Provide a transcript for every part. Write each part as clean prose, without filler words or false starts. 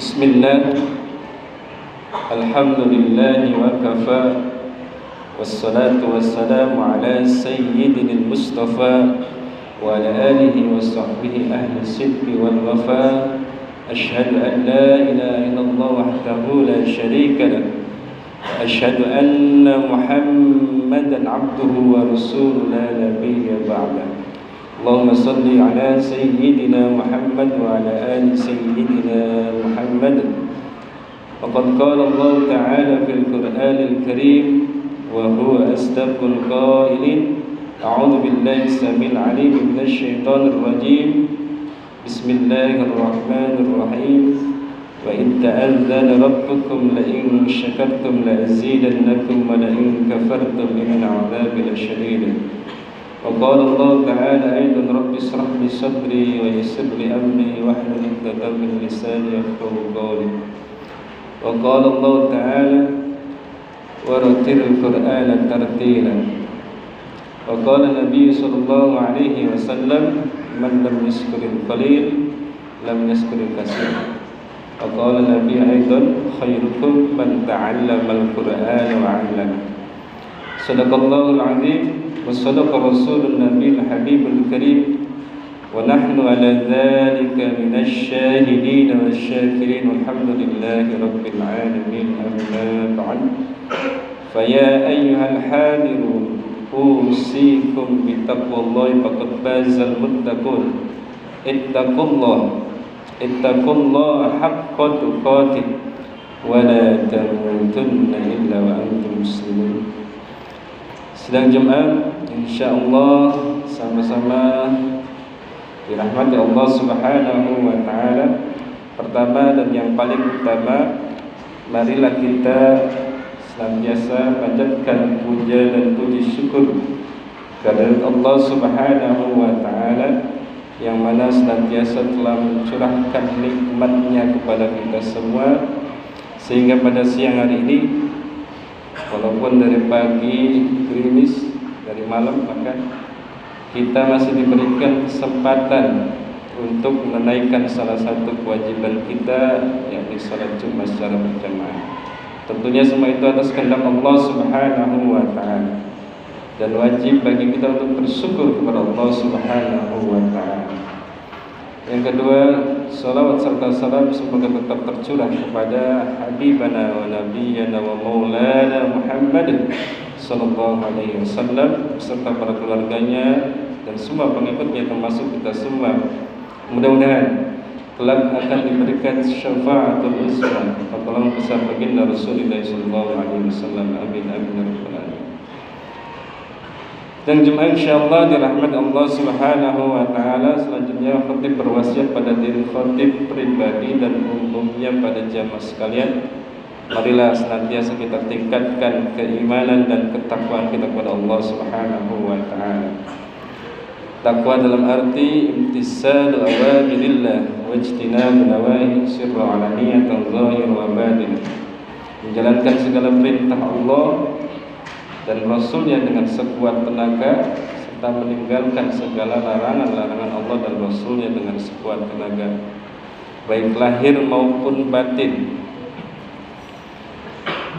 Bismillah, alhamdulillah wa kafa, wassalatu wassalamu ala sayyidil mustafa wa ala alihi wa sahbihi ahli sidqi wal wafa. Ashhadu an la ilaha illallah wahdahu la syarika lah, ashhadu anna Muhammadan abduhu wa rasuluhu la nabiyya ba'dah. Allahumma salli ala sayyidina Muhammad wa ala ali sayyidina Muhammad. Faqad qala Allah ta'ala fil Qur'anil Karim wa huwa asdaqul qailin. A'udzu billahi samil 'alim minasy syaithanir rajim. Bismillahirrahmanirrahim. Wa in ta'azzana rabbukum la in syakartum la azidannakum wa la in kafartum inna 'adzabi lasyadid. وقال الله تعالى أيضا رب اشرح لي صدري ويسر لي أمري واحلل عقدة من لساني يفقهوا قولي. وقال الله تعالى ورتل القرآن ترتيلا. وقال النبي صلى الله عليه وسلم من لم يشكر القليل لم يشكر الكثير. وقال النبي أيضا خيركم من تعلم القرآن وعلمه. صدق الله العظيم وصدق رسول النبي الحبيب الكريم ونحن على ذلك من الشاهدين والشاكرين والحمد لله رب العالمين. أما بعد فيا أيها الحاضرون أوصيكم بتقوى الله فقد فاز المتقون. اتقوا الله حق تقاته ولا تموتن إلا وأنتم مسلمون. Sidang Jumat, insyaallah sama-sama dirahmati Allah Subhanahu wa taala. Pertama dan yang paling utama, marilah kita senantiasa panjatkan puja dan puji syukur kepada Allah Subhanahu wa taala yang mana senantiasa telah mencurahkan nikmat-Nya kepada kita semua, sehingga pada siang hari ini walaupun dari pagi gerimis, dari malam bahkan, kita masih diberikan kesempatan untuk menunaikan salah satu kewajiban kita, yakni salat Jumat secara berjamaah. Tentunya semua itu atas kehendak Allah Subhanahu wa taala, dan wajib bagi kita untuk bersyukur kepada Allah Subhanahu wa taala. Yang kedua, salawat serta salam semoga tetap tercurah kepada habibana wa nabiyyana wa maulana Muhammad sallallahu alaihi wasallam beserta para keluarganya dan semua pengikutnya, termasuk kita semua. Mudah-mudahan kelak akan diberikan syafaatul uzma, pertolongan besar baginda Rasulullah sallallahu alaihi wasallam. Amin amin ya rabbal alamin. Dan Jumat insyaallah dirahmat Allah Subhanahu wa taala. Selanjutnya khatib berwasiat pada diri khatib pribadi dan umumnya pada jamaah sekalian, marilah senantiasa kita tingkatkan keimanan dan ketakwaan kita kepada Allah Subhanahu wa taala. Takwa dalam arti imtisalu awamirillah wa ijtinabu nawahi sirra alaniyatan zahir wa batin, menjalankan segala perintah Allah dan Rasulnya dengan sekuat tenaga, serta meninggalkan segala larangan-larangan Allah dan Rasulnya dengan sekuat tenaga, baik lahir maupun batin.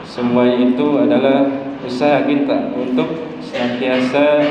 Semua itu adalah usaha kita untuk senantiasa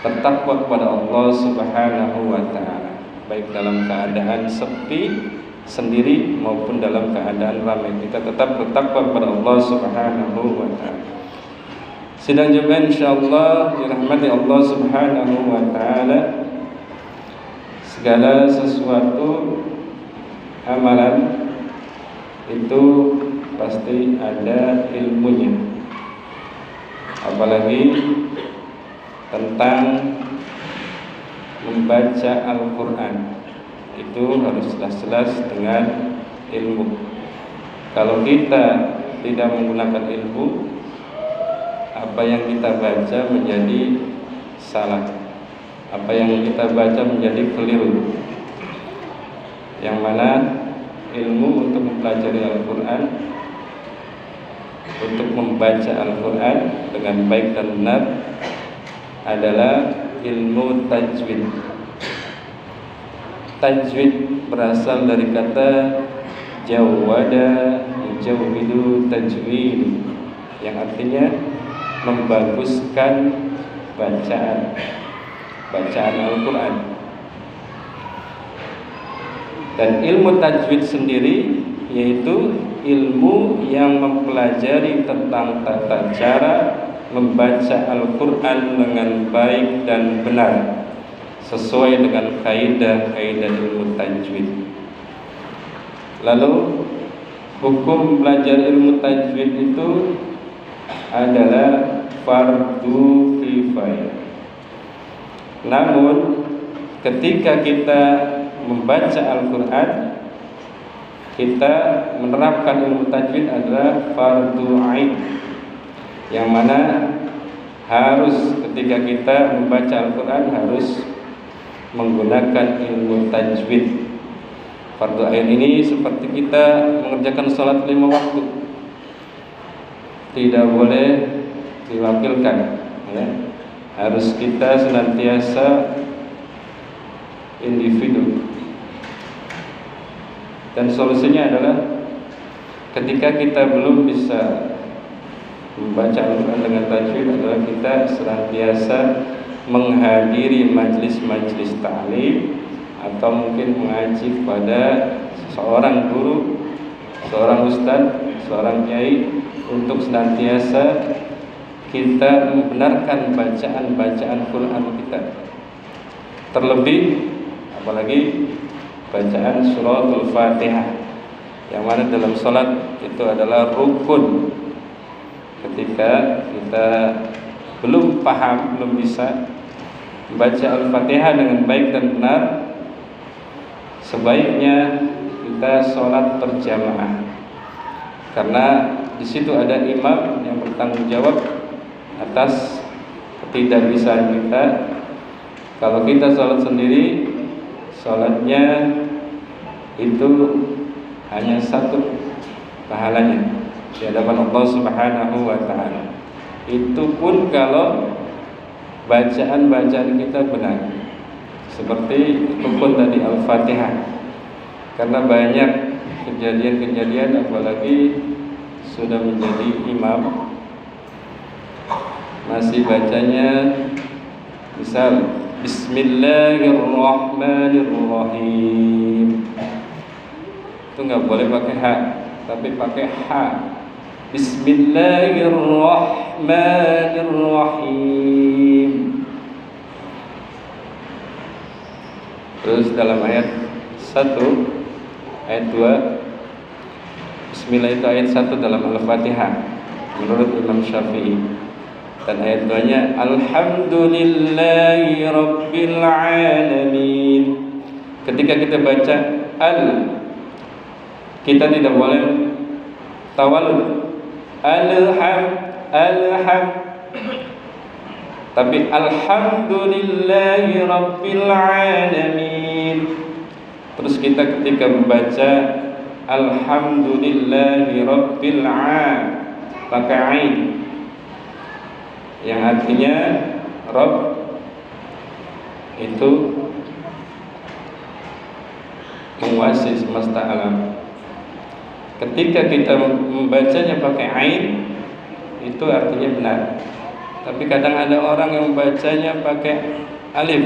bertakwa kepada Allah Subhanahu wa taala, baik dalam keadaan sepi sendiri maupun dalam keadaan ramai. Kita tetap bertakwa kepada Allah Subhanahu wa taala. Sidang Jumat insyaallah dirahmati Allah Subhanahu wa taala. Segala sesuatu amalan itu pasti ada ilmunya, apalagi tentang membaca Al-Quran. Itu harus jelas-jelas dengan ilmu. Kalau kita tidak menggunakan ilmu, apa yang kita baca menjadi salah, apa yang kita baca menjadi keliru. Yang mana ilmu untuk mempelajari Al-Quran, untuk membaca Al-Quran dengan baik dan benar adalah ilmu tajwid. Tajwid berasal dari kata jawwada yujawwidu tajwid, yang artinya membaguskan bacaan Al-Quran. Dan ilmu tajwid sendiri yaitu ilmu yang mempelajari tentang tata cara membaca Al-Quran dengan baik dan benar sesuai dengan kaidah-kaidah ilmu tajwid. Lalu hukum belajar ilmu tajwid itu adalah fardu kifayah. Namun ketika kita membaca Al-Quran, kita menerapkan ilmu tajwid adalah fardu ain, yang mana harus ketika kita membaca Al-Quran harus menggunakan ilmu tajwid. Fardu ain ini seperti kita mengerjakan sholat 5 waktu, tidak boleh diwakilkan, ya. Harus kita senantiasa individu. Dan solusinya adalah ketika kita belum bisa membaca Al-Quran dengan tajwid adalah kita senantiasa menghadiri majlis-majlis ta'lim atau mungkin mengaji kepada seorang guru, seorang ustaz, seorang kiai, untuk senantiasa kita membenarkan bacaan-bacaan Quran kita. Terlebih apalagi bacaan suratul Fatihah, yang mana dalam salat itu adalah rukun. Ketika kita belum paham, belum bisa membaca Al-Fatihah dengan baik dan benar, sebaiknya kita sholat berjamaah, karena di situ ada imam yang bertanggung jawab atas ketidakbisaan kita. Kalau kita sholat sendiri, sholatnya itu hanya satu pahalanya di hadapan Allah Subhanahu wa Ta'ala. Itu pun kalau bacaan-bacaan kita benar, seperti rukun tadi Al-Fatihah. Karena banyak kejadian-kejadian, apalagi sudah menjadi imam, masih bacanya misal Bismillahirrahmanirrahim, itu nggak boleh pakai H, tapi pakai H. Bismillahirrahmanirrahim. Terus dalam ayat 1, ayat 2, Bismillah itu ayat 1 dalam Al-Fatihah menurut Imam Syafi'i. Dan ayat 2-nya Alhamdulillahi Rabbil Alamin. Ketika kita baca kita tidak boleh tawalud tapi Alhamdulillahi Rabbil Alamin. Terus kita ketika membaca Alhamdulillahi Rabbil Alamin pakai ain, yang artinya Rabb itu menguasai semesta alam. Ketika kita membacanya pakai ain, itu artinya benar. Tapi kadang ada orang yang membacanya pakai alif.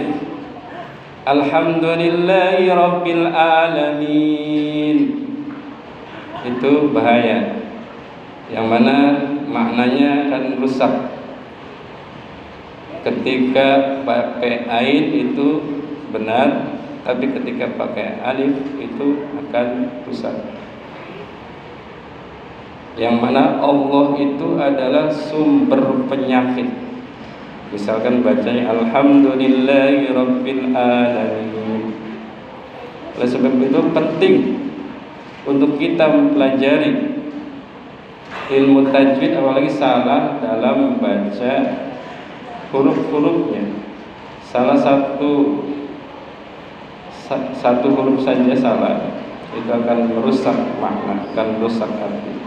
Alhamdulillahi Rabbil Alamin. Itu bahaya, yang mana maknanya akan rusak. Ketika pakai ain itu benar, tapi ketika pakai alif itu akan rusak. Yang mana Allah itu adalah sumber penyakit. Misalkan bacanya Alhamdulillahi Rabbil Alamin. Oleh sebab itu penting untuk kita mempelajari ilmu tajwid, apalagi salah dalam membaca huruf-hurufnya. Salah satu huruf saja salah, itu akan merusak makna, akan merusak arti.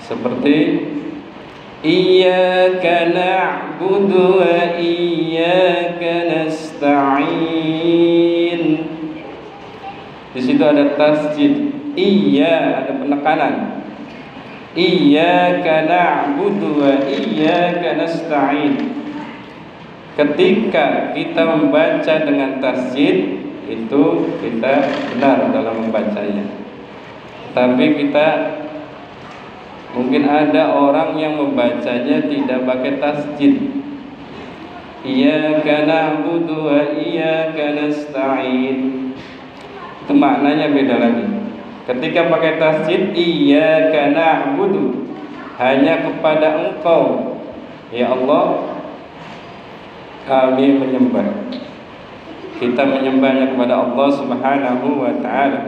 Seperti Iyyaka na'budu wa iyyaka nasta'in. Di situ ada tasjid. Iya, ada penekanan. Iyyaka na'budu wa iyyaka nasta'in. Ketika kita membaca dengan tasjid, itu kita benar dalam membacanya. Tapi kita mungkin ada orang yang membacanya tidak pakai tasjid. Iyyaka na'budu wa iyyaka nasta'in. Itu maknanya beda lagi. Ketika pakai tasjid, iyyaka na'budu, hanya kepada Engkau ya Allah kami menyembah. Kita menyembahnya kepada Allah Subhanahu wa ta'ala.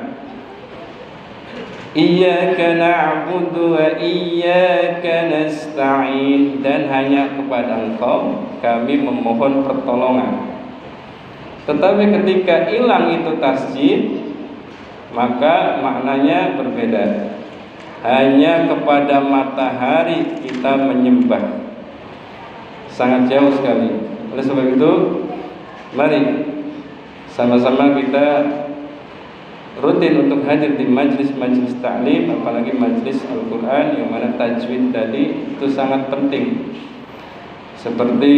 Iyyaka na'budu wa iyyaka nasta'in, dan hanya kepada Engkau kami memohon pertolongan. Tetapi ketika hilang itu tasjid, maka maknanya berbeda. Hanya kepada matahari kita menyembah. Sangat jauh sekali. Oleh sebab itu, mari sama-sama kita rutin untuk hadir di majlis-majlis ta'lim, apalagi majlis Al-Quran yang mana tajwid tadi itu sangat penting. Seperti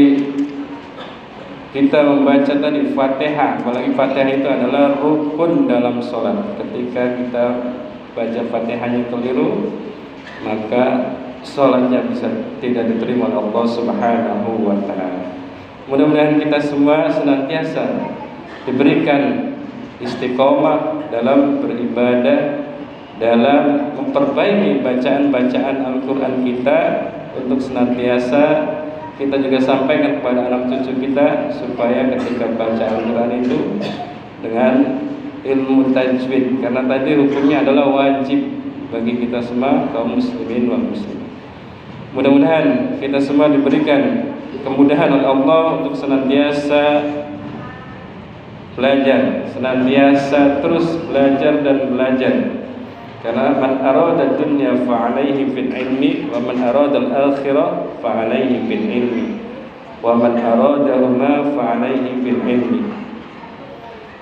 kita membaca tadi Fatihah, apalagi Fatihah itu adalah rukun dalam sholat. Ketika kita baca Fatihahnya keliru, maka sholatnya bisa tidak diterima oleh Allah Subhanahu wa ta'ala. Mudah-mudahan kita semua senantiasa diberikan istiqomah dalam beribadah, dalam memperbaiki bacaan-bacaan Al-Quran kita, untuk senantiasa kita juga sampaikan kepada anak cucu kita, supaya ketika baca Al-Quran itu dengan ilmu tajwid, karena tadi hukumnya adalah wajib bagi kita semua kaum muslimin wal muslimin. Mudah-mudahan kita semua diberikan kemudahan oleh Allah untuk senantiasa belajar, senantiasa terus belajar dan belajar. Karena man arada dunya fa alaihi fil ilmi, wa man arada al-akhirah fa alaihi fil ilmi, wa man aradahuma fa alaihi fil ilmi.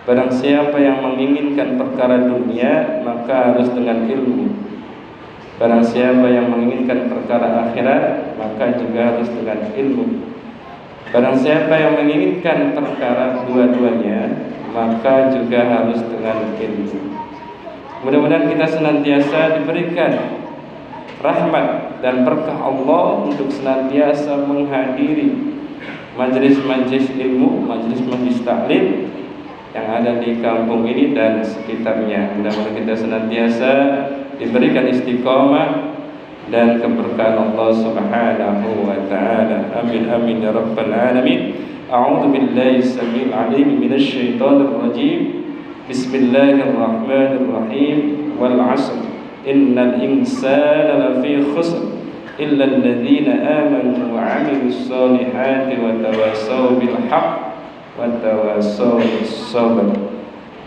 Barang siapa yang menginginkan perkara dunia, maka harus dengan ilmu. Barang siapa yang menginginkan perkara akhirat, maka juga harus dengan ilmu. Barang siapa yang menginginkan perkara dua-duanya, maka juga harus dengan ilmu. Mudah-mudahan kita senantiasa diberikan rahmat dan berkah Allah untuk senantiasa menghadiri majlis-majlis ilmu, majlis-majlis taklim yang ada di kampung ini dan sekitarnya. Mudah-mudahan kita senantiasa diberikan istiqomah dan keberkahan Allah Subhanahu wa ta'ala. Amin amin ya rabbal alamin. A'udzu billahi samil alim minasy syaithanir rajim. Bismillahirrahmanirrahim. Wal 'asr innal insana lafi khusr illa alladhina amanu wa 'amilus solihati wa tawassaw bil haqq wa tawassaw bis sabr.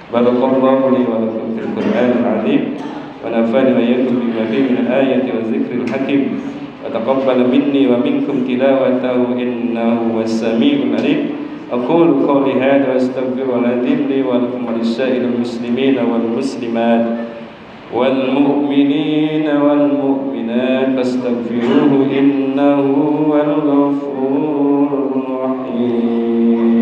Barakallahu li wa lakum fil Qur'anil 'azim wa nafa'ani wa iyyakum bima fihi min al-ayati wa dzikril hakim wa taqabbal minni wa minkum tilawatahu innahu was-sami'ul 'alim. أقول قولي هذا وأستغفر العظيم لي ولكم ولسائر المسلمين والمسلمات والمؤمنين والمؤمنات فاستغفروه إنه هو الغفور الرحيم.